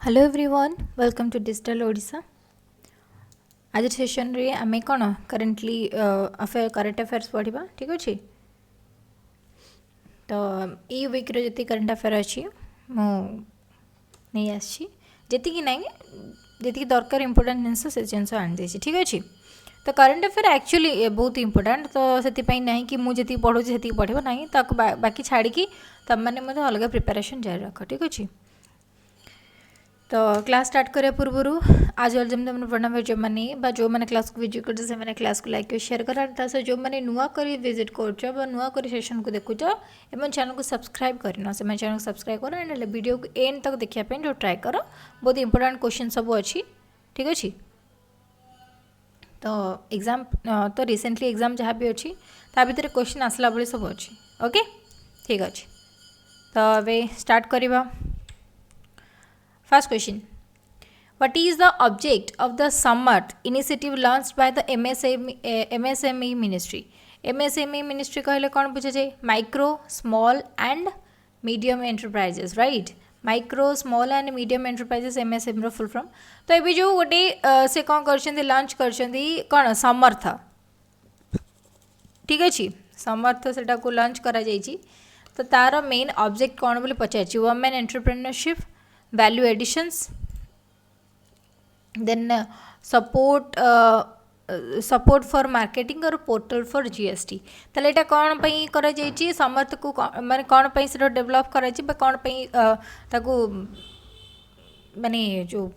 Hello everyone welcome to digital Odisha. आज session रे आमे कौन करेन्टली करेन्ट अफेयर्स पढ़ा। ठीक अच्छे तो ये वीक्र जी करेन्ट अफेयर अच्छी मुझे जी ना जी दरकार इंपोर्टाट जिनस से जिनस आनी ठीक अच्छे। तो करेन्ट अफेयर एक्चुअली बहुत इंपोर्टाट तो से ना कि मुझे पढ़ू से पढ़ो ना बाकी छाड़ी तुम मैंने अलग प्रिपेरेसन जारी रख। ठीक अच्छे तो क्लास स्टार्ट करने पूर्व आज जमी तुम पढ़ना जो मैंने जो मैंने क्लास को विजिट कर क्लास को लाइक शेयर कर जो मैंने नुआ कर विजिट कर नुआ कर सेशन को देखुच एवं चैनल को सब्सक्राइब करना से चैनल को सब्सक्राइब कर एंड वीडियो को एंड तक देखा जो ट्राए कर बहुत इंपोर्टेंट क्वेश्चन सब अच्छी। ठीक अच्छे तो एग्जाम तो रिसेंटली एग्जाम जहाँ भी अच्छी ता भर क्वेश्चन आसला भाई सब अच्छी। ओके ठीक अच्छे तो अबे स्टार्ट करवा। First question. What is the object of the Samarth initiative launched by the MSME Ministry? MSME Ministry कहले कौन पूछे जाए? Micro, small and medium enterprises, right? Micro, small and medium enterprises MSME row full form. तो ये जो गोटे से कौन करछन्ती लॉन्च करछन्ती कौन समर्थ। ठीक अच्छे समर्थ सेटा को लॉन्च करा जाइछि तो तार मेन ऑब्जेक्ट कौन बोली पचारछि women entrepreneurship value additions then support for marketing और portal for GST। ताले एटा कौन पई करा जाइछि समर्थ को माने कौन पई से डेवलप करा जाइछि बा कौन पई ताको माने जो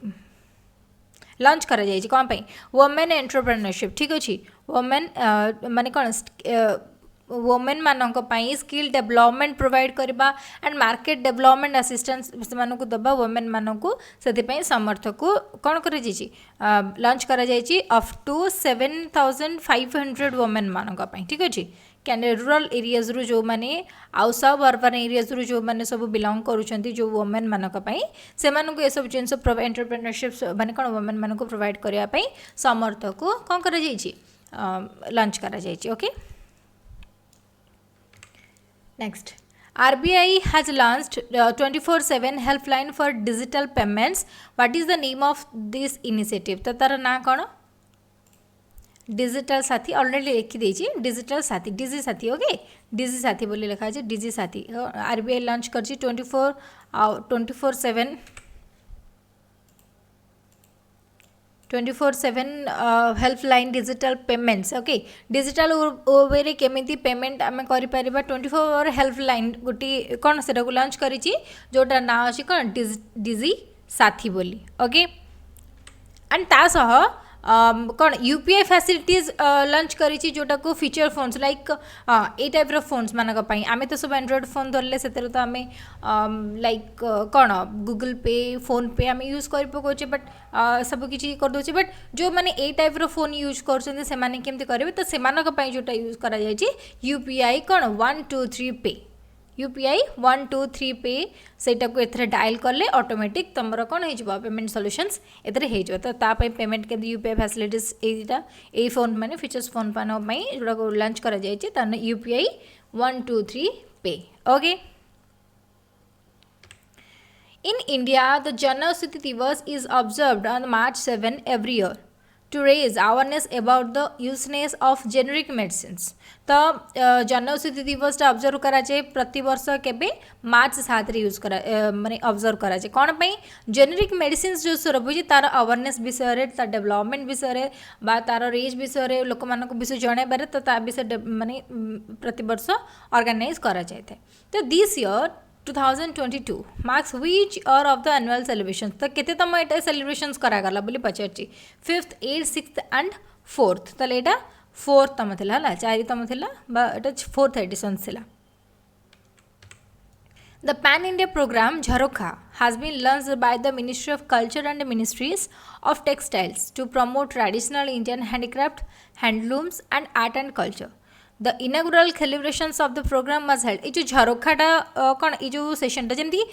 लॉन्च करा जाइछि कौन पई वुमेन एंटरप्रेन्योरशिप। ठीक अछि वुमेन माने कौन वुमेन मानक पाई स्किल डेवलपमेंट प्रोवाइड करबा एंड मार्केट डेवलपमेंट असिस्टेंस से दबा वुमेन मानक से समर्थ को कौन कर लॉन्च करा जाइछि अप टू 7,500 वुमेन मानक पाई। ठीक अच्छे क्या रूरल एरियाज रु जो माने आउ सब अर्बन एरियाज रु जो माने सब बिलोंग करुछंती जो वुमेन मानक पाई से मानक ए सब जिंस एंटरप्रेन्योरशिप माने कौन वुमेन मानक प्रोवाइड करबा पाई समर्थ को कौन करा जाइछि लॉन्च करा जाइछि। Okay Next, RBI has launched 24/7 helpline for digital payments. What is the name of this initiative? तो तार ना कौन डिजिटल साथी ऑलरेडी लिखी देछि डिजिटल साथी डिजी साथी। ओके डिजी साथी बोली लिखा है डिजी साथी RBI लॉन्च कर 24/7 helpline digital payments. Okay digital वे केमी पेमेंट आम कर 24 हेल्पलाइन गोटे कौन से लॉन्च कर जोटा ना अच्छी कौन डिजी साथी बोली। ओके एंड तासह कौन यूपीआई फैसिलिटीज लॉन्च करी जोटा को feature phones like a type रो फोन्स मानक पई आमे तो सब एंड्रॉइड फोन धरले से तो आमे लाइक कौन गूगल पे फोन पे आमे यूज कर पकोचे बट सब किछि कर दोचे बट जो माने ए टाइप रो फोन यूज करछन से माने केमते करबे तो से मानक पई जोटा यूज करा जाय छी यूपीआई कौन 1 2 3 पे यूपीआई 1 2 3 पे सेटा को एथरे डायल करले ऑटोमेटिक तमरा कौन हो पेमेंट सॉल्यूशंस एथरे हो तो तापई पेमेंट के यूपीआई फैसिलिटीज एटा ए फोन माने फीचर्स फोन पानो मई जोड़ा को लॉन्च करा जाय छै ताने यूपीआई 1 2 3 पे। ओके इन इंडिया द जनऔषधि दिवस is observed on March 7 every year to raise awareness about the useness of generic medicines। तो जनऔषधि दिवस ऑब्जर्व करा जाए प्रति वर्ष केबे मार्च 7 रे यूज करा माने ऑब्जर्व करा जाए कौन पे जेनेरिक मेडिसिन जो सरबुजी तार अवेयरनेस विषय रे तार डेवलपमेंट विषय रे बा तार रेज विषय रे लोक मानक विषय जणे बारे तो ता विषय माने प्रति वर्ष ऑर्गेनाइज करा जाए थे। तो this year 2022 marks which year of the annual celebrations? तो केते तम एटा सेलिब्रेशंस करा गला बोली पचारची 5th 8th 6th and 4th तले एटा 4th तम थिला हला 4 तम थिला बा एटा 4th एडिशन थिला। The pan-India program Jharokha has been launched by the Ministry of Culture and Ministries of Textiles to promote traditional Indian handicraft, handlooms and art and culture। The inaugural celebrations of the programme was held. ये झरोखाटा कौन ये जो सेशनटा जमी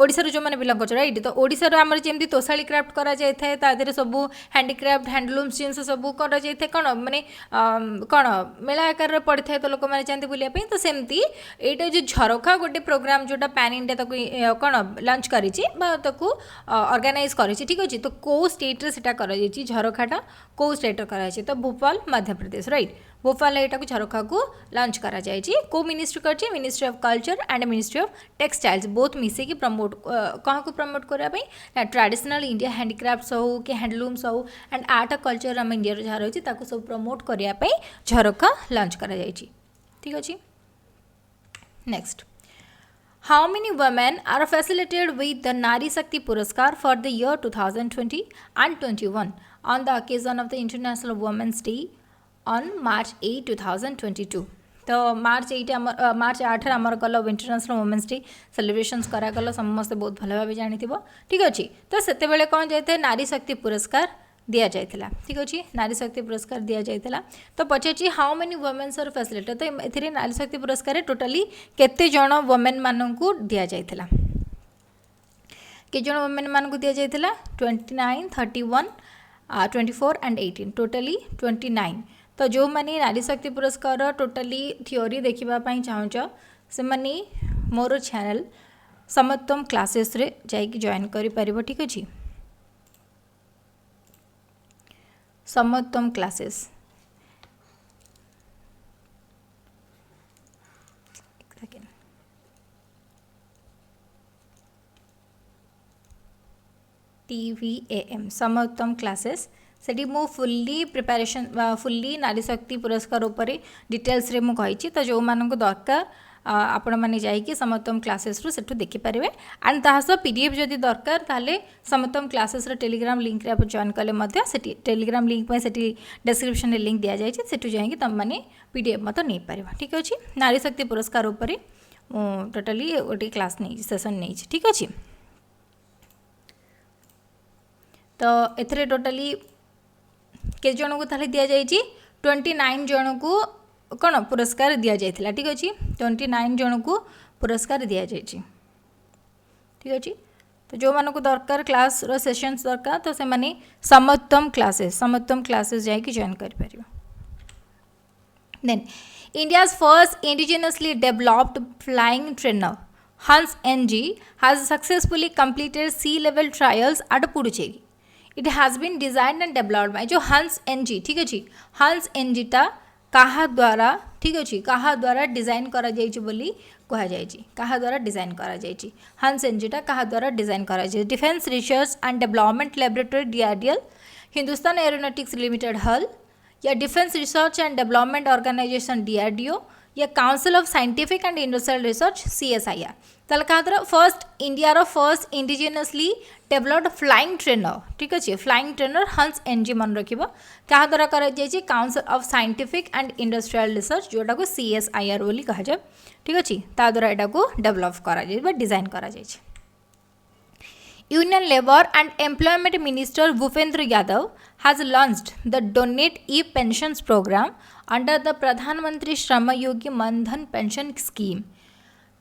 ओडिशा जो मैंने belong कर right तो ओडिशा आमर जमी तोशाली क्राफ्ट करा जाए तादेह सब हैंडीक्राफ्ट हैंडलूम्स जिनस सब करा जाए कौन माने कौन मेला आकार पड़ी था तो लोक मैंने चाहते बुलाया तो सेमती यहाँ जो झरोखा गोटे प्रोग्राम जोटा पैन इंडिया तक कौन लंच करी ऑर्गेनाइज करी ठीक अच्छे तो कौ स्टेट से कर झरोखाटा कौ स्टेट कर तो भोपाल मध्य प्रदेश राइट भोपाल यहाँ झरोखा को लंच करा जाए को मिनिस्ट्री कर ministry of culture and ministry of textiles both मिसेकी प्रमोट क्या को प्रमोट करने ट्रेडिशनल इंडिया हैंडीक्राफ्ट्स हो कि हैंडलूम्स हो एंड आर्ट और कल्चर आम इंडिया जहाँ रही है सब प्रमोट करने झरोखा लंच करा जाए ठीक अच्छे next How many women are facilitated with the Nari Shakti Puraskar for the year 2020 and 21 on the occasion of the International Women's Day on March 8, 2022? तो मार्च 8 आमर कल इंटरनेशनल वुमेन्स डे सेलिब्रेशंस करागल समस्ते बहुत भल भाव जानी ठीक अच्छे तो से कौन जाए नारी शक्ति पुरस्कार दि जाता ठीक अच्छे नारी शक्ति पुरस्कार दि जाता तो पचार how many women's are facilitated तो ये नारी शक्ति पुरस्कार टोटाली केते जण वुमेन मानू दि जाता के जण वुमेन मानू दि जाता 29, 31, 24 एंड 18 टोटाली 29 तो जो मैंने नारी शक्ति पुरस्कार टोटाली थ्योरी देखापी चाहूच से मैंने मोर चैनल समत्वम क्लासेस रे जाइक जॉइन कर ठीक अच्छे समत्वम क्लासेस TVAM समत्वम क्लासेस से मु फुल्ली प्रिपरेशन फुल्ली नारी शक्ति पुरस्कार उपरे डिटेल्स रे मु कही तो जो मानक दरकार आपण मैंने जाइए समत्वम क्लासेस रु सेठु देखिपारे एंड तासह PDF जदि दरकार ताले समत्वम क्लासेस टेलीग्राम लिंक रे आप जॉइन कले मध्य सेठी टेलीग्राम लिंक में सेठी डिस्क्रिप्शन रे लिंक दिया जाए सेठु जाइए तुम मैंने PDF मत नहीं पारिबा ठीक अच्छे नारी शक्ति पुरस्कार उपरे टोटाली गोटे क्लास नहीं सेशन नहीं ठीक अच्छे तो एथरे टोटाली के जन को ताले दिया जाए 29 जन को कौन पुरस्कार दि जाता ठीक अच्छे 29 जन को पुरस्कार दि जाए ठीक अच्छे तो जो मानक दरकार क्लास रो सेशंस दरकार तो से माने समत्वम क्लासेस जाइए जॉइन कर then India's first indigenously developed flying trainer Hansa NG has successfully completed sea level trials at Puducherry it has been designed and developed by जो हंस NG ठीक अच्छे हंस NG टा कहा द्वारा ठीक अच्छे कहा द्वारा डिजाइन करा जाइए बोली कहा जाए कहा द्वारा डिजाइन करा जाइए हंस NG टा कहा द्वारा डिजाइन करा जाए defence research and development laboratory DRDL Hindustan aeronautics limited हल या defence research and development organisation DRDO या council of scientific and industrial research CSIR ताल क्या द्वारा फर्स्ट इंडिया रो first indigenously developed flying trainer ठीक अच्छे फ्लाइंग ट्रेनर हंस NG मन रखिबो क्या द्वारा करा जाए council of scientific and industrial research जोटा को CSIR बोली कहा जाए ठीक अच्छे ता द्वारा एटा को डेवलप करा जाए डिजाइन करा जाए union labour and employment minister Bhupendra Yadav has launched the Donate e-Pensions program under the प्रधानमंत्री श्रम योगी मनधन पेंशन स्कीम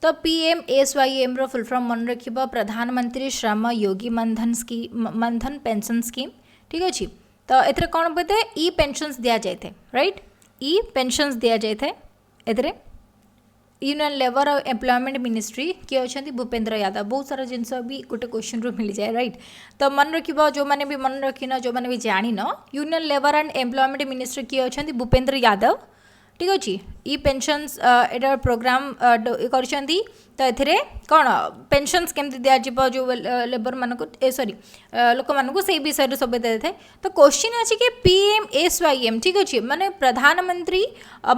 तो PMSYM रो फुल फॉर्म मन रखिबो प्रधानमंत्री श्रम योगी मनधन पेंशन स्कीम ठीक अच्छे तो एथरे कौन बोलते ई पेंशन्स दिया जाए थे राइट ई पेंशन्स दिया जाए थे एथरे यूनियन लेबर और एम्प्लॉयमेंट मिनिस्ट्री किए अच्छा भूपेंद्र यादव बहुत सारा जिनस भी गोटे क्वेश्चन रू मिल जाए राइट तो मन रख जो मैंने भी मन रखिन जो मैंने भी जान union labour and employment ministry किए अच्छा भूपेंद्र यादव ठीक अच्छे ई पेंशन्स एटा प्रोग्राम तो ये कौन पेंशन्स केमती दिज्व जो लेबर मानक सॉरी लोक मानक से विषय सब दे थे तो क्वेश्चन अच्छे कि PMSYM ठीक अच्छे माने प्रधानमंत्री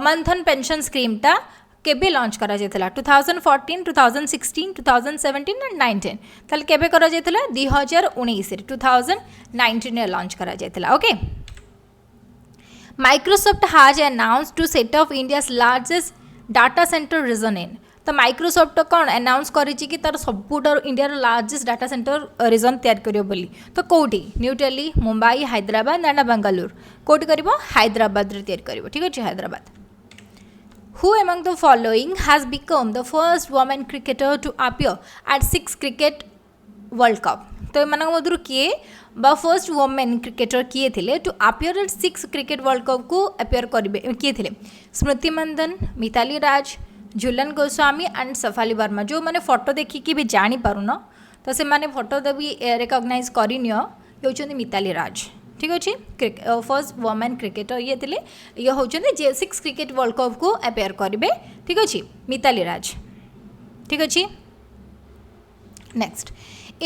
मनधन पेंशन स्कीमटा केबे लॉन्च करा जायतला 2014 2016 2017 एंड 19 ताले केबे करा जायतला 2019 रे 2019 रे लॉन्च करा जायतला okay Microsoft has announced to set up India's largest data centre region in तो माइक्रोसॉफ्ट कौन अनाउंस करिछि कि तार सबुठार India largest data centre region तैयार करियो बोली तो कोठी न्यू दिल्ली मुंबई हैदराबाद एंड बेंगलुरु कोठी करिवो हैदराबाद रे तैयार करिवो ठीक अछि Hyderabad Who among the following has become the first woman cricketer to appear at 6 cricket World Cup? तो एम मध्य किए बा फर्स्ट वोमेन क्रिकेटर किए थे to appear at 6 cricket world cup को अपियर करेंगे किए थे? स्मृति मंदन, मिताली राज, झूलन गोस्वामी एंड सफाली वर्मा. जो मैंने फोटो देखिकी भी जानी पारुन तो से माने फोटो भी रिकग्नाइज करनी ये मिताली राज. ठीक अच्छे. फर्स्ट वोमेन क्रिकेटर ये थे ये होचंदी जे 6 क्रिकेट वर्ल्ड कप को अपियर करेंगे. ठीक अच्छे. मिताली राज. ठीक अच्छे. Next,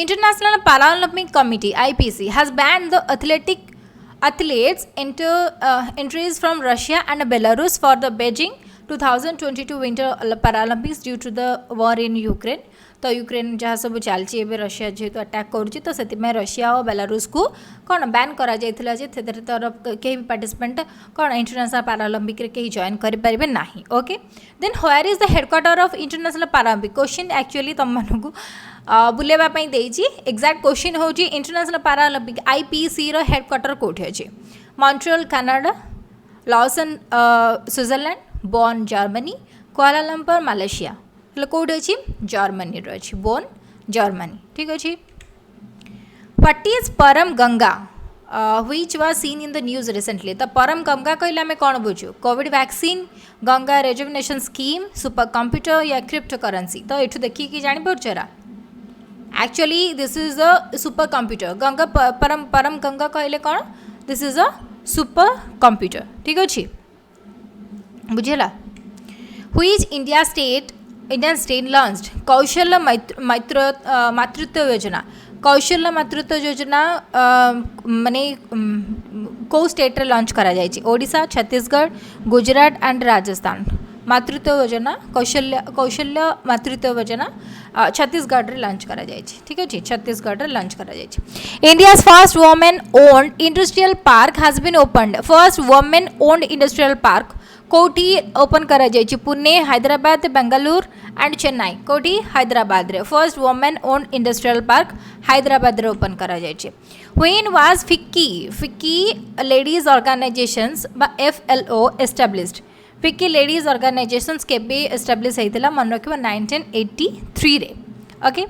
International Paralympic Committee (IPC) has banned the athletes entries from Russia and Belarus for the Beijing 2022 Winter Paralympics due to the war in Ukraine. तो यूक्रेन जहाँ सब चलती है रशिया जेहेतु अटैक करुच्ची तो से रशिया और बेलारूस को कौन बैन करा जाइथिला जे तरफ कहीं भी पार्टिसिपेंट कौन इंटरनेशनल पैरालंपिक रे कहीं जॉइन करें ना. Okay, then where is the headquarter of international paralympic? Question actually तुम मानू बुलेवाई देजी. एक्जाक्ट क्वेश्चन हूँ इंटरनेशनल पैरालंपिक आईपीसी रो हेडक्वार्टर कौटी अच्छे? Montreal Canada, Lausanne Switzerland, Bonn Germany, Kuala Lumpur Malaysia. कौट अच्छी? जर्मनी अच्छी. Bonn Germany. ठीक अच्छे. What is Param Ganga which was seen in the news recently? तो परम गंगा कहले आम कौन बुझू? Covid vaccine, Ganga rejuvenation scheme, super computer या क्रिप्टो करेंसी? तो ये देखिए जापर actually this is a super computer. Ganga Param Ganga कहले कौन? This is a super computer. ठीक अच्छे. बुझेगा? Which Indian state launched Kaushalya Matritva योजना? कौशल्य मातृत्व योजना माने कौ स्टेट रे लॉन्च करा जायछि? ओडिशा, छत्तीसगढ़, गुजरात एंड राजस्थान. मातृत्व योजना कौशल्य मातृत्व योजना छत्तीसगढ़ रे लॉन्च करा जायछि. ठीक अछि. छत्तीसगढ़ रे लॉन्च करा जायछि. India's first women owned industrial park has been opened. First women owned industrial park कोठी ओपन करा जायछि? पुणे, हैदराबाद, बेंगलुरु एंड चेन्नई. कोठी? हैदराबाद रे. First women owned industrial park Hyderabad रे ओपन करा जायछि. When was FICCI ladies organisations बा FLO established? FICCI ladies organisations केबे एस्टैब्लिश होइतिला? मन रखिबा 1983 रे. Okay.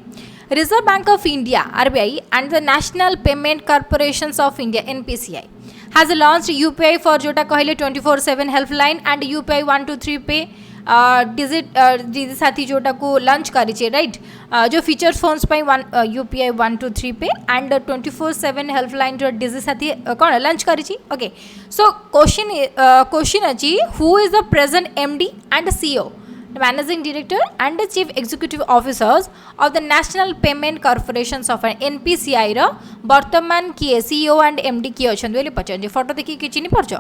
Reserve bank of India RBI and the national payment corporations of India NPCI has launched UPI for जोटा कहले 24/7 हेल्पलाइन एंड UPI 123 पे digit साथी जोटा को लॉन्च करी राइट. जो फीचर्स फोन्स पे UPI 123 पे एंड 24/7 हेल्पलाइन जो डिजिट साथी कौन लॉन्च करी. ओके, सो क्वेश्चन अच्छी who is the present MD and CEO, Managing Director and the Chief Executive Officers of the National Payment Corporations of NPCI रो वर्तमान किए CEO and MD किए अच्छा बोली पचार फोटो देखिए कि चिन्ह पार्छ?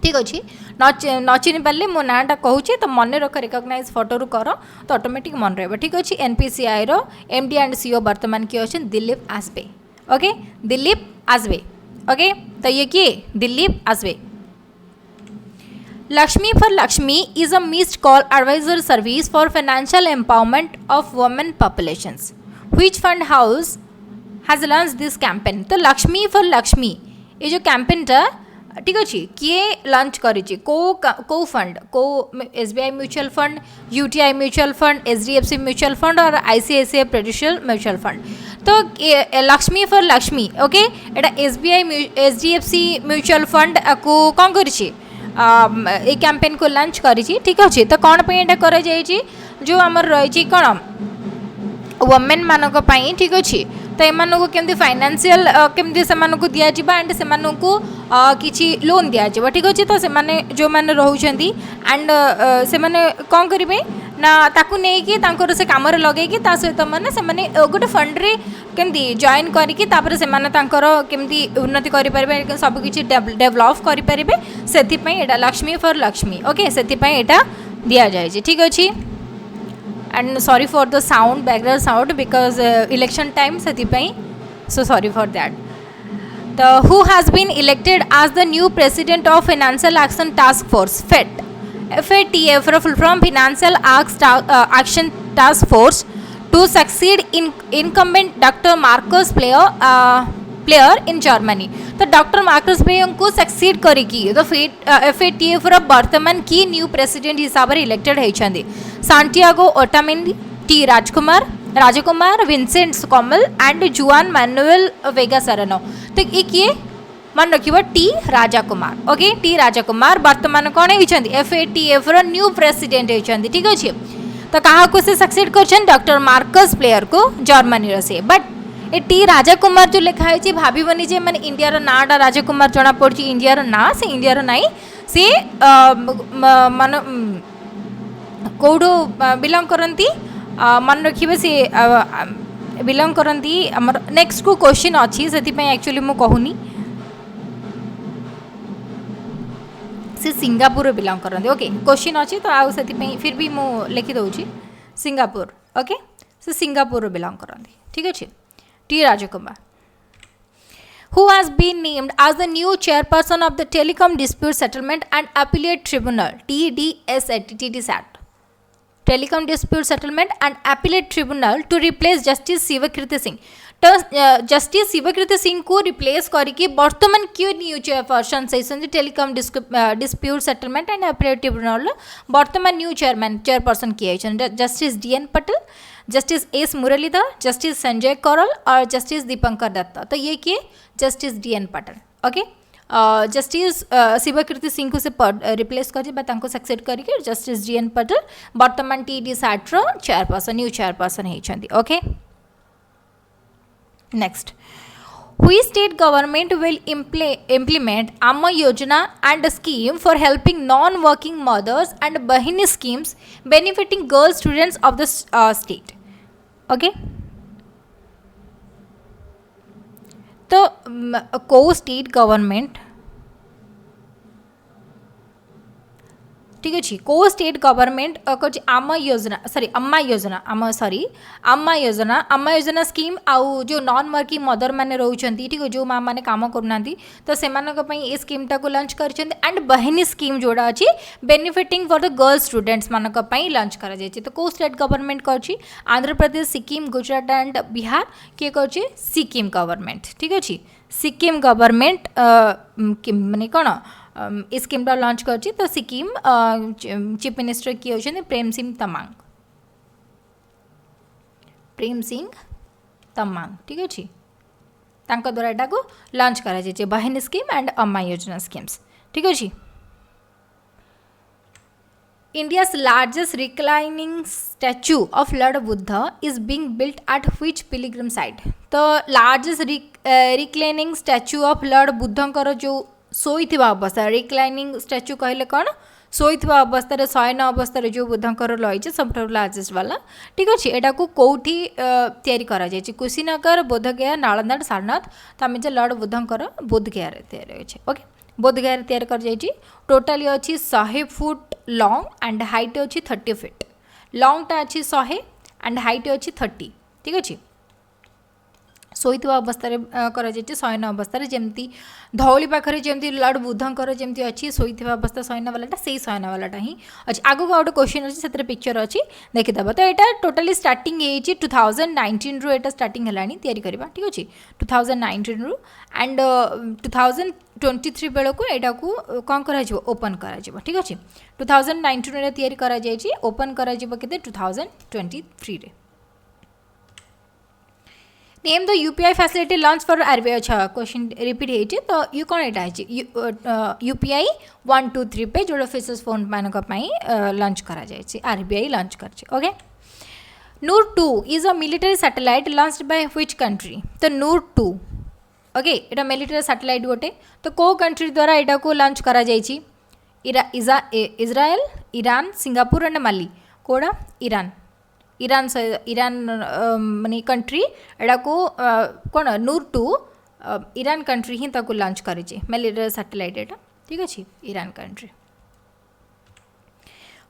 ठीक अच्छे. न चिन्ह पारे मो नाटा कहूँ तो मन रख रिकग्नाइज फोटो रू कर तो ऑटोमेटिक मन रहा. ठीक अच्छे. NPCI रो MD एंड CEO वर्तमान किए अच्छा? दिलीप आसबे. ओके, दिलीप आसबे. ओके, तो ये किए? Dilip आसबे. Lakshmi for Lakshmi is a missed call advisor service for financial empowerment of women populations. Which fund house has launched this campaign? तो Lakshmi for Lakshmi ये जो कैंपेन टा ठीक अच्छे किए लॉन्च करी? को फंड? को SBI mutual fund, UTI mutual fund, HDFC mutual fund और ICICI प्रूडेंशियल म्यूचुअल फंड. तो Lakshmi for Lakshmi okay Etah SBI HDFC mutual fund को कौन करी ये कैंपेन को लॉन्च करी. ठीक अच्छे. तो कौन पे एटा करा जायछि? जो आमर रही कौन वुमेन मानक पई. ठीक अच्छे. तो एमान को केमती फाइनेंशियल केमती से दि जावा एंड से किसी लोन दि जावा. ठीक अच्छे. तो से जो मैंने रोचंती एंड से कौन करेंगे ना ताकू नहीं तांकर से काम लगे सहित मैंने से गोटे फंड रे केमती जॉइन करके केमती उन्नति करें सबकि डेभलप करें से लक्ष्मी फॉर लक्ष्मी. ओके, से यहाँ दि जाए. ठीक अच्छे. And sorry for the sound background sound because election time से सो सॉरी फॉर दैट. तो who has been elected as the new president of financial action task force FATF from Financial Action Task Force to succeed in incumbent Dr. Marcus Player player in Germany. तो doctor Marcus Pleyer को succeed करिकी तो FATF रो वर्तमान की new president हिसाब रे elected होइछन्दी Santiago Otamendi, T Rajkumar Vincent Kamal and Juan Manuel Vega Serrano. तो ये किए मन रखिबो T Rajkumar. Okay, T Rajkumar वर्तमान कौन होइछन्दी FATF रो न्यू प्रेसिडेंट होइछन्दी। ठीक अछि, तो कहा को से सक्सीड करछन डॉक्टर मार्कस प्लेयर को जर्मनी रो से। बट ए टी राजकुमार जो लिखा है भाबनी जे माने इंडिया रो नाटा राजकुमार जना पड़छि इंडिया रो ना से इंडिया रो नाई से मन कोडो बिलोंग करंती मन रखिबे से बिलोंग करंती। हमर नेक्स्ट को क्वेश्चन अछि सेति पे एक्चुअली मु कहूनी से सिंगापुर बिलोंग करते। ओके, क्वेश्चन अच्छी तो आउ से फिर भी मु लिखी दूसरी सिंगापुर। ओके, से सिंगापुर बिलोंग करते। ठीक अच्छे, T Rajkumar who has been named as the new chairperson of the Telecom Dispute Settlement and Appellate Tribunal TDSAT Telecom Dispute Settlement and Appellate Tribunal to replace Justice Sivakriti Singh। तो justice Shivakriti Singh को replace करके वर्तमान क्यों new chairperson से telecom disputes settlement and appellate tribunal वर्तमान new chairperson किए justice DN Patel, justice S Muralidhar, justice Sanjay Karol और justice Dipankar Datta. तो ये किए justice DN Patel. Okay, justice Shivakriti Singh को से रिप्लेस कर सक्सेड करके जस्टिस DN पटेल वर्तमान TDSAT रो चेयरपर्सन न्यू चेयरपर्सन होइछन्ती। Okay, next, which state government will implement Amma Yojana and a scheme for helping non-working mothers and Bahini schemes benefiting girl students of the state? Okay, तो को state government ठीक अच्छे को state government कौन आम योजना अम्मा योजना स्कीम आउ जो नॉन वर्किंग मदर मैंने रोचंती ठीक जो माँ मैंने काम करूना तो से ये स्कीम टाक लंच कर एंड बहिनी स्कीम जोड़ा अच्छी benefiting for the girl students मानक लंच कर तो को स्टेट गवर्नमेंट कर आंध्र प्रदेश, सिक्किम, गुजरात एंड बिहार किए कर सिक्किम गवर्नमेंट। ठीक अच्छे, सिक्किम गवर्नमेंट माने कौन इस स्कीम लॉन्च कर तो सिक्किम चीफ मिनिस्टर किए होते प्रेम सिंह तमांग। ठीक अच्छे, द्वारा यहाँ को लॉन्च कर बहिनी स्कीम एंड अम्मा योजना स्कीम्स। ठीक अच्छे, India's largest reclining statue of Lord Buddha is being built at which pilgrim site? तो largest reclining statue of Lord Buddha जो शोइथिबा अवस्था रिक्लाइनिंग स्टैच्यू कहले कौन शोइथिबा अवस्था शयन अवस्था जो बुद्धंकर रही सब लार्जेस्ट वाला। ठीक अच्छे, यहाँ को कौटी तैयारी करा जायछि कुशीनगर, बोधगया, नालंदा, सारनाथ। तो आम लॉर्ड बुद्धंकर बोधगया तैयारी अच्छे। ओके, बोधगया तैयारी कर जायछि। टोटाली अच्छी 100 फुट लॉन्ग एंड हाइट अच्छी 30 फीट। लॉन्गटा अच्छी 100 एंड हाइट अच्छी 30। ठीक अच्छे, शोइथिबा अवस्था शयन अवस्था जमती धौली पाखे जमी लॉर्ड बुद्धंकर जमी अच्छी शोइथिबा अवस्था शयन वालाटा से शयन वालाटा ही अच्छे। आगु गोटे क्वेश्चन अच्छे से पिक्चर अच्छी देखीदे। तो यहाँ टोटाली स्टार्टिंग 2019 रू स्टार्टिंग है तैयारी करवा। ठीक अच्छे, 2019 रू एंड 2023 बेलू यहाँ को कौन कर ओपन कर। ठीक अच्छे, 2019 तैयारी कर ओपन कर 2023 रे। Name the UPI facility launch for RBI। अच्छा, क्वेश्चन रिपीट होती तो ये कौन यहाँ UPI 1 2 3 पे जो ऑफिसर्स फोन मानक लॉन्च करा RBI लॉन्च कर। Okay, Noor 2 is a military satellite launched by which country? तो नूर 2 ओके यहाँ मिलिटरी सैटेलाइट गोटे तो को कंट्री द्वारा यहाँ को लॉन्च करा Israel, Iran, Singapore and Mali. Koda Iran माने कंट्री एटा को कौन नूर 2 ईरान कंट्री ही ताको लॉन्च करेचे मिलिटरी सैटेलाइट एटा। ठीक अच्छे, Iran country.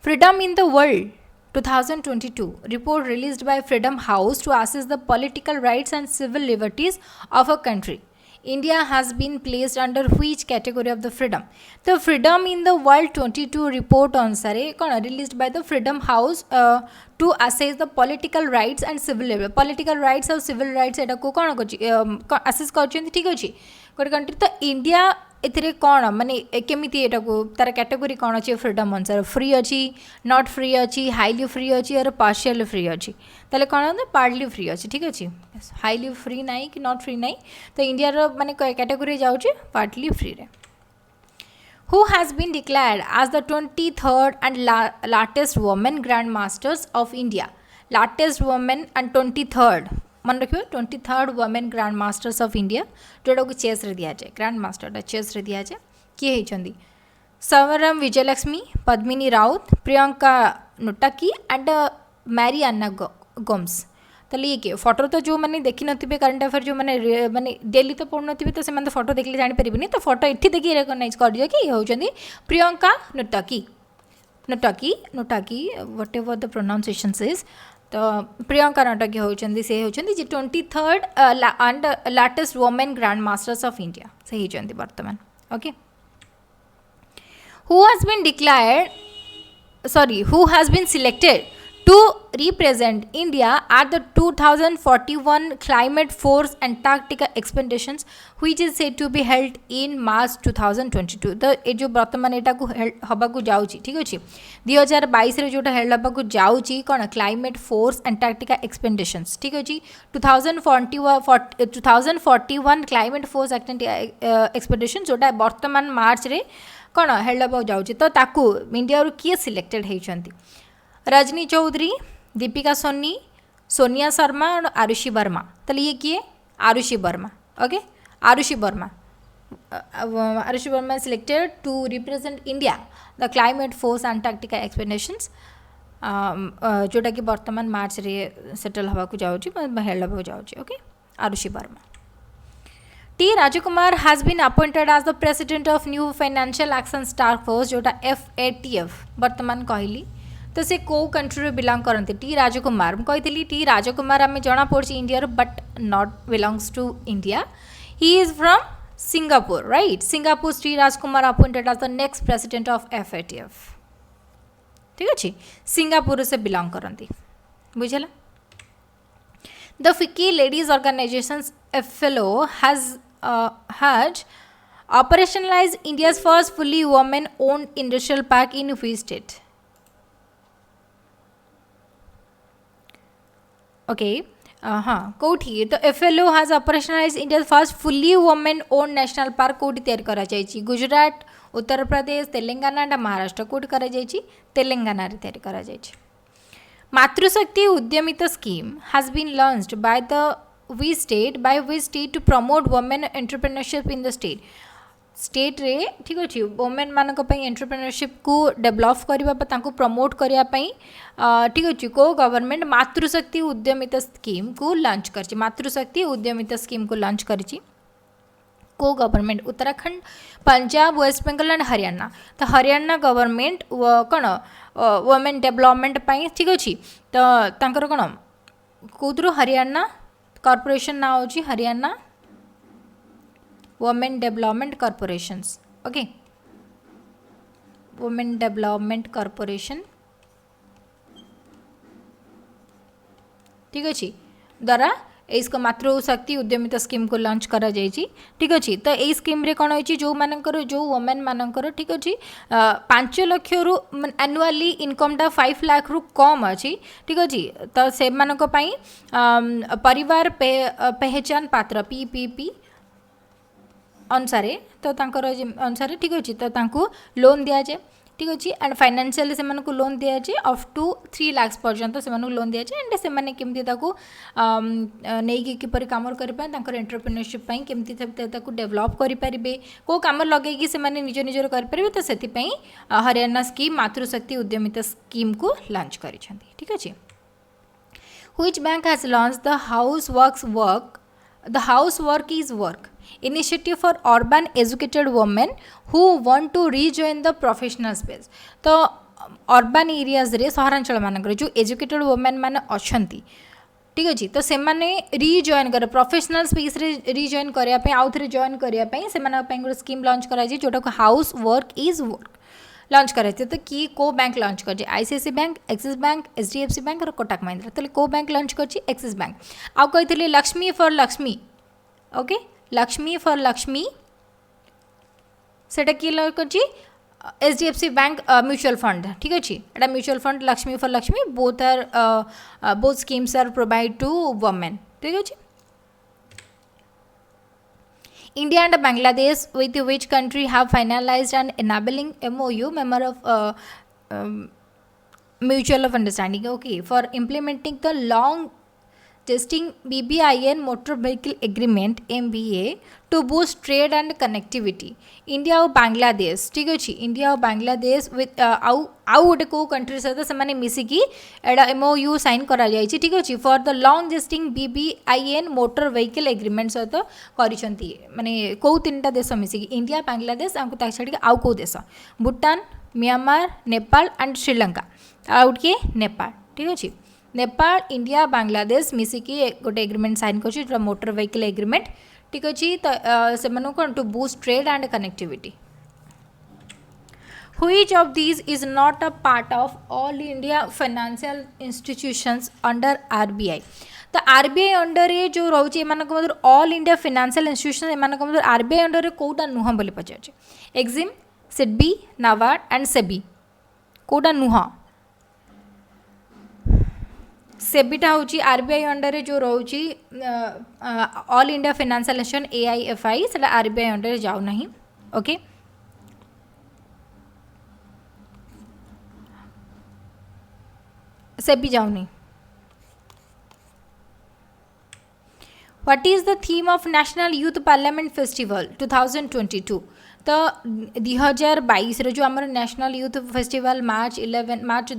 Freedom in the world 2022 report released by Freedom House to assess the political rights and civil liberties of a country India has been placed under which category of the freedom? The freedom in the world 22 report अनुसारे कौन released by the Freedom House to assess the political rights and civil liberties. Political rights और civil rights एटा को कौन को assess करछन ठीक अछि गोटे country तो इंडिया एथिरे कौन माने केमिति एटा को तार कैटेगरी कौन अछि फ्रीडम अनुसार फ्री अछि नॉट फ्री अछि हाईली फ्री अछि और पार्शियली फ्री अछि ताले कौन पार्टली फ्री अछि ठीक अछि हाईली फ्री नाही कि नॉट फ्री नाही तो इंडिया रो माने कैटेगरी जाउछि पार्टली फ्री रे who has been declared as the 23rd and latest women Grand Masters of India. Latest women and 23rd मन रखिए 23rd women grand masters of India जोटा को चेस रे दिया जाए ग्रांड मास्टर चेस रे दिया जाए किए होइछंदी सवरम विजयलक्ष्मी पद्मिनी राउत प्रियंका नोटाकी एंड मैरी अन्ना गोम्स ताले ये किए फोटो तो जो मैंने देखी नथिबे करंट अफेयर जो मैंने माने डेली तो पढ़ नथिबे तो से फोटो देखले जानि परिबिनी तो फोटो एठी देखि रिकॉग्नाइज कर दियो कि होइछंदी Priyanka Nutakki Nutakki Nutakki whatever the pronunciation is तो प्रियंका नोटाकी होइछंदी से होइछंदी जे 23rd and latest women grand masters of India से होइछंदी वर्तमान okay who has been selected to represent India at the 2041 Climate Force Antarctica expeditions which is said to be held in March 2022 तो ये जो वर्तमान एटा को हबा को जाउची ठीक अछि 2022 रे जोटा हेल्ड हबा को जाउची कोन क्लाइमेट फोर्स अंटार्कटिका एक्सपेडिशंस ठीक अछि 2041 क्लाइमेट फोर्स एक्सपेडिशन जोटा वर्तमान मार्च रे कोन हेल्ड हबा जाउची तो ताकू इंडिया रो किए सिलेक्टेड हेइचंती रजनी चौधरी दीपिका सोनी सोनिया शर्मा और आरुषि वर्मा ताले ये किए Aarushi Verma okay Arushi Verma selected to represent India the climate force Antarctica expeditions जोटा कि वर्तमान मार्च रे सेटल हवा को जाउची हेल्ड हवा जाउची okay Arushi Verma T. Rajakumar has been appointed as the president of new financial action task force जोटा FATF वर्तमान कहली तो से को कंट्री रे बिलोंग करते टी राजकुमार कही टी राजकुमार आम जना पड़ी India but not belongs to India he is from Singapore right Singapore T Rajkumar appointed as the next president of FATF ठीक अच्छे सिंगापुर से बिलोंग करती बुझला the FICCI ladies organization FLO has operationalized India's first fully women owned industrial park in which state okay हाँ कौटी तो FLO has operationalized India's first fully women owned national park कौटी तैयार करा जायछि Gujarat Uttar Pradesh Telangana and Maharashtra कौटी करा जायछि तेलंगाना रे तैयार करा जायछि मातृशक्ति उद्यमिता scheme has been launched by which state to promote women entrepreneurship in the state रे ठीक अच्छे वोमेन मान एंटरप्रेन्योरशिप को डेवलप करने प्रमोट करने ठीक अच्छे को गवर्नमेंट मातृशक्ति उद्यमिता स्कीम को लॉन्च कर मातृशक्ति उद्यमिता स्कीम को लॉन्च कर को गवर्नमेंट उत्तराखंड पंजाब वेस्ट बेंगल एंड हरियाणा तो हरियाणा गवर्नमेंट कौन वोमेन डेवलपमेंट ठीक अच्छे तो तांकर कौन कौतर हरियाणा कॉर्पोरेशन ना हो Haryana women development corporations okay women development corporation ठीक अच्छे द्वारा इसको मातृशक्ति उद्यमिता स्कीम को लॉन्च करा जायछि ठीक अच्छे तो यही स्कीम रे कौन होइछि जो मानकर जो वुमेन मानकर ठीक अच्छे 5 लाख रु एनुअली इनकम टा 5 लाख रु कम अच्छी ठीक अच्छे तो से मानक पई परिवार पहचान पात्र PPP अनुसार तो अनुसार ठीक अच्छे तो लोन दि जाए ठीक अच्छे एंड फाइनेंशियली से लोन दि जाए अप टू 3 लाख पर्यंत से लोन दि जाए एंड से केमती नहीं किपर कम करें एंटरप्रेन्योरशिप केमती डेवलप करेंगे कौ कम लगे से निज निजर करेंगे तो से हरियाणा स्कीम मातृशक्ति उद्यमिता स्कीम को लॉन्च कर ठीक अच्छे which bank has launch the house work is work initiative for urban educated women who want to rejoin the professional space तो urban areas रे सहरांचल मानक जो educated women माने अछंती ठीक अच्छे तो से रिजॉइन कर प्रोफेशनल स्पेस रे रिजॉइन करने आउ थे जॉइन करने से गोटे स्कीम लॉन्च कराई जोटा को house work is work launch कराई तो किए को बैंक लॉन्च कर ICICI bank Axis bank HDFC bank और कोटक महिंद्रा तो को बैंक लॉन्च कर एक्सिस बैंक आउ कही Lakshmi for Lakshmi okay Lakshmi for Lakshmi सेटा किए लॉन्च कर एचडीएफसी बैंक म्यूचुअल फंड ठीक अच्छे एटा mutual fund Lakshmi for Lakshmi both are both schemes are provide to women ठीक अच्छे India and Bangladesh, with which country have finalized an enabling MOU, member of mutual of understanding, okay, for implementing the long testing BBIN motor vehicle agreement MVA to boost trade and connectivity. India और Bangladesh ठीक अच्छे India और Bangladesh with आउ गोटे को country सहित से मिसिकी एटा MOU sign करा जायछि ठीक अच्छे for the long jesting BBIN motor vehicle agreement सहित करिसंती माने को तीनटा देश मिसिकी इंडिया बांग्लादेश आमको ता छाड़ी आउ को देश भूटान म्यांमार नेपाल एंड श्रीलंका आउट के नेपाल ठीक अच्छे नेपाल इंडिया बांग्लादेश मिसिकी गोटे एग्रीमेंट साइन कर मोटर व्हीकल एग्रीमेंट ठीक अच्छे तो से कौन to boost trade and connectivity Which of these is not a part of all India financial institutions under RBI? तो RBI अंडर जो रोचे एम ऑल इंडिया फाइनेंशियल इंस्टीट्यूशन एम RBI अंडर कौटा नुह बोली पचार EXIM SIDBI NABARD and SEBI कौटा नुह सेबीटा हूँ RBI अंडर जो रोचे all India financial institution AIFI से RBI अंडर जाऊ नहीं ओके सेबी जाऊनी what is the theme of national youth parliament festival 2022 तो 2022 जो आमर नेशनल यूथ फेस्टिवल मार्च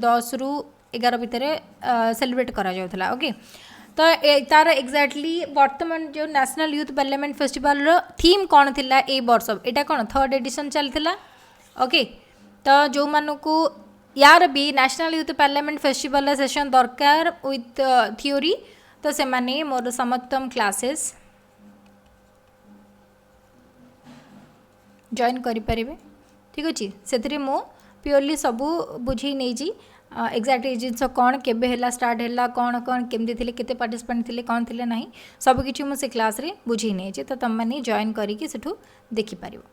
10 रु 11 भितर सेलिब्रेट करा जाउथला ओके तो तार एक्जाक्टली वर्तमान जो नेशनल यूथ पार्लियामेंट फेस्टिवल रो थीम कौन थिला ए वर्ष एटा कौन थर्ड एडिशन चलथिला ओके तो जो मानकू यार भी national youth parliament festival session दरकार विथ थ्योरी तो से माने मोर समत्तम क्लासेस जॉइन करि परिबे ठीक अछि सेतरे मो प्योरली सबू बुझी नै जी एक्जाक्ट जिनस कौन केबे हैला स्टार्ट हैला कौन कौन केमती थिले केते पार्टिसिपेंट थिले कौन थिले नाही सब किछि मो से क्लास रे बुझी नै छी तो तम माने जॉइन करि कि सेठू देखि परिबो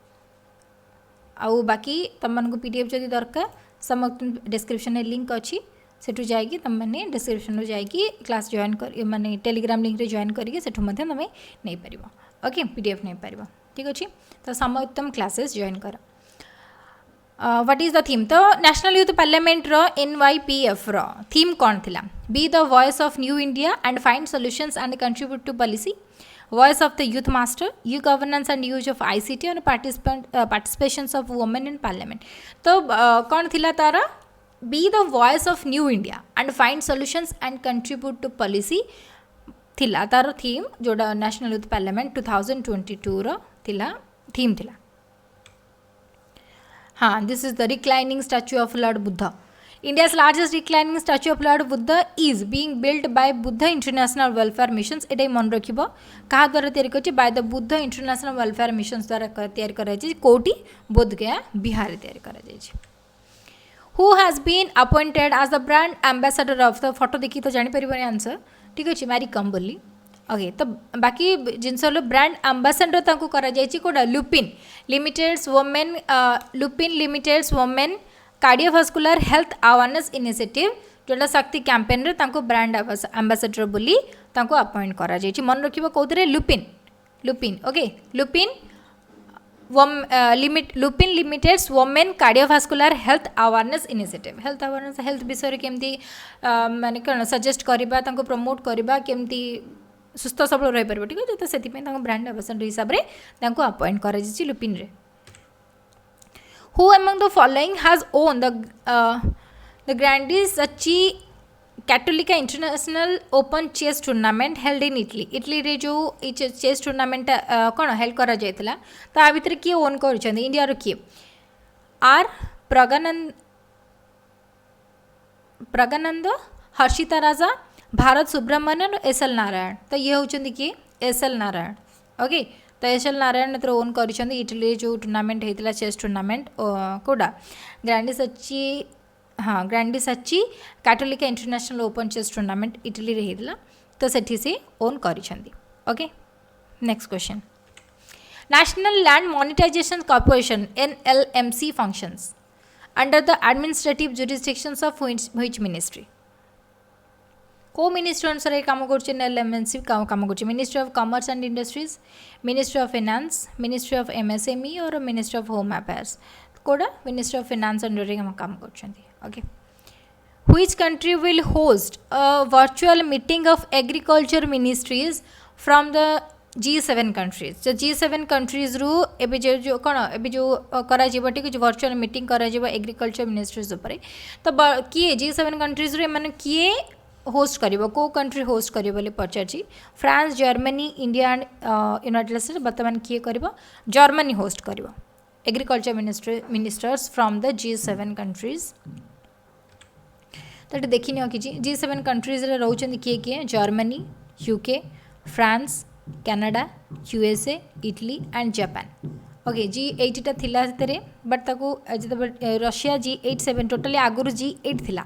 आउ बाकी तम मन को पीडीएफ जदी दरकार समस्त डिस्क्रिप्शन में लिंक अच्छी सेठू जाएगी तुम मैंने डिस्क्रिप्शन जाएगी क्लास जॉइन कर माने टेलीग्राम लिंक रे जॉइन करके सेठू मध्य तुम नहीं पारिबो ओके पीडीएफ नहीं पारिबो ठीक अच्छे तो समोत्तम क्लासेस जॉइन कर व्हाट इज द थीम तो नेशनल यूथ पार्लियामेंट रो NYPF रो थीम कौन थिला be the voice of new India and find solutions and contribute to policy voice of the youth master you governance and use of ICT and participations of women in parliament तो कौन थिला तारा be the voice of new India and find solutions and contribute to policy थिला तार theme जोड़ा national youth parliament 2022 रो थिला theme थिला हाँ this is the reclining statue of Lord Buddha India's largest reclining statue of Lord Buddha is being built by Buddha International Welfare Missions. एटा मन रखिबो कहा द्वारा तैयारी करछि by the Buddha international welfare missions द्वारा तैयारी करा जाय कोटी बोध गया बिहार तैयारी करा जाय who has been appointed as the brand ambassador of the photo देखि तो जानि परिबो आंसर ठीक अछि मैरी कम बोली ओके तो बाकी जिनस ब्रांड एम्बेसडर तांको करा जाय कोडा Lupin limited's women Lupin limited's women cardiovascular health awareness initiative जोटा शक्ति कैंपेन रे तांको ब्रांड एम्बेसडर बोली तांको अपॉइंट करा जाय मन रखिबो कोथरे Lupin Lupin okay Lupin Lupin limited's women cardiovascular health awareness initiative health awareness health विषय केमती माने कोन सजेस्ट करबा तांको प्रमोट करबा केमती सुस्थ सबल रही पार ठीक है तो से ब्रांड एम्बेसडर हिसाब से अपॉइंट कर लुपिन रे Who among the following has won the Grandis Sachi Cattolica International Open Chess Tournament held in Italy? Italy रे जो चेस टूर्नामेंट कौन हेल्ड करा जायतला तो आ भितर किए ओन करछन इंडिया रो किए आर प्रगानंद हर्षिता राजा भारत सुब्रमण्यन और एस एल नारायण। तो ये होचंदी किए एस एल नारायण। ओके तो एस एल नारायण एथर ओन कर इटली जो टूर्नामेंट होता चेस टूर्नामेंट कोड़ा ग्रांडी सच्ची हाँ ग्रांडी सच्ची Catholic international open chess tournament Italy रे होता तो सेठी से ओन कर। Okay next question national land monetization corporation NLMC functions under the administrative jurisdictions of which ministry? को मिनिस्ट्री अनुसार काम कर NLMC काम कर ministry of commerce and industries, ministry of finance, ministry of MSME और ministry of home affairs Koda ministry of finance under काम कर। Okay which country will host a virtual meeting of agriculture ministries from the G7 countries? जो G7 countries रू एबे जो कौन एबे जो करा जीव ठीक जो वर्चुअल मीटिंग करा जीव एग्रीकल्चर मिनिस्ट्रीज उपरे तो किए G7 countries रू एमाने किए होस्ट करिवो को कंट्री होस्ट करिवो बोली पचारची France, Germany, India and united states वर्तमान किए करिवो जर्मनी होस्ट करिवो agriculture ministers from the G7 countries। तो देखी नियो कि G7 कंट्रीज रे रहउचंदी किए किए Germany, UK, France, Canada, USA, Italy and Japan. Okay G8 टा थिला सेतरे बट ताकू जते रशिया G8 टोटली आगुरु G8 थिला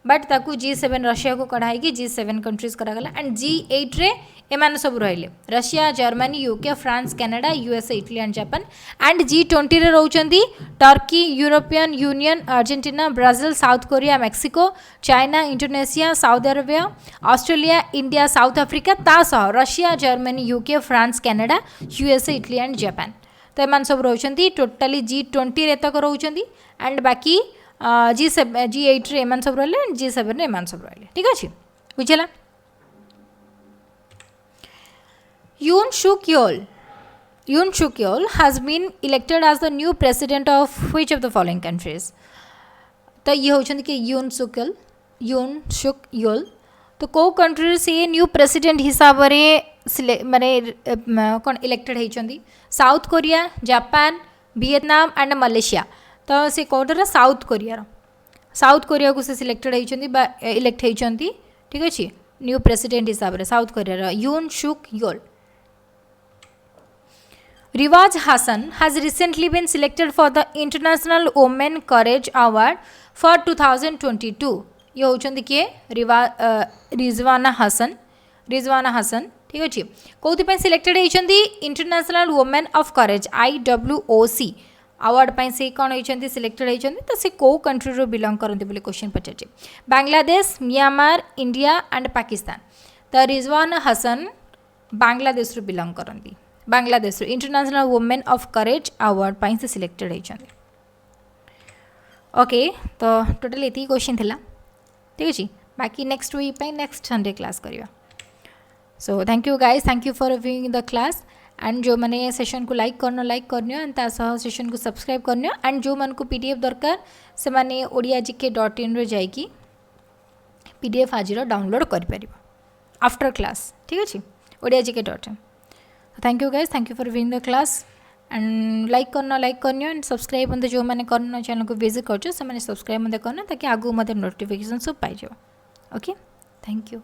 बट ताकू G7 रशिया को कढ़ाई कि G7 कंट्रीज करागला एंड G8 रे एमान सब रहिले Russia, Germany, UK, France, Canada, USA, Italy and Japan and G20 रे रहउचंदी Turkey, European Union, Argentina, Brazil, South Korea, Mexico, China, Indonesia, Saudi Arabia, Australia, India, South Africa ता सह Russia, Germany, UK, France, Canada, USA, Italy and Japan. तो एमान सब रहउचंदी totally G20 रे तक रहउचंदी and बाकी G8 रे एमान सब रहले एंड G7 रे एमान सब रहले। ठीक अछि बुझला। Yoon Suk Yeol has been elected as the new president of which of the following countries? तो ये होचंदी कि Yoon Suk Yeol तो को कंट्री से न्यू प्रेसिडेंट हिसाब रे माने कौन इलेक्टेड होचंदी South Korea, Japan, Vietnam and Malaysia. तो से कोडर साउथ कोरिया को से सिलेक्टेड होचंदी बा इलेक्ट होचंदी। ठीक अछि न्यू प्रेसिडेंट हिसाब रे साउथ कोरिया यून शुक Yol. Riwaz Hassan has recently been selected for the International Women Courage Award for 2022। ये होचंदी किए रिजवाना हसन ठीक अछि कोथि पे सिलेक्टेड होचंदी international women of courage IWOC award पे से कौन होचंदी सिलेक्टेड होचंदी तो से को कंट्री रो बिलोंग करंती बोले क्वेश्चन पचाचे Bangladesh, Myanmar, India and Pakistan. तो रिजवाना हसन बांग्लादेश रो बिलोंग करंती Bangladesh international women of courage award पे से सिलेक्टेड होचंदी। ओके तो टोटल एती क्वेश्चन थिला ठीक अछि बाकी नेक्स्ट वीक पे नेक्स्ट संडे क्लास करिया। So thank you guys thank you for viewing the class and जो मैंने सेशन को लाइक करनी एंड तासह सेशन को सब्सक्राइब करनी एंड जो मन को PDF दरकार से माने ODIGK.in रे जाइकी PDF आज डाउनलोड कर आफ्टर क्लास ठीक अच्छे ODIGK.in। Thank you guys thank you for viewing the class and like करनी एंड सब्सक्राइब मत जो मैंने करना चैनल को विजिट कर सब्सक्राइब मत करना ताकि आगू मत नोटिफिकेशन सब पाई जाओ। Okay thank you.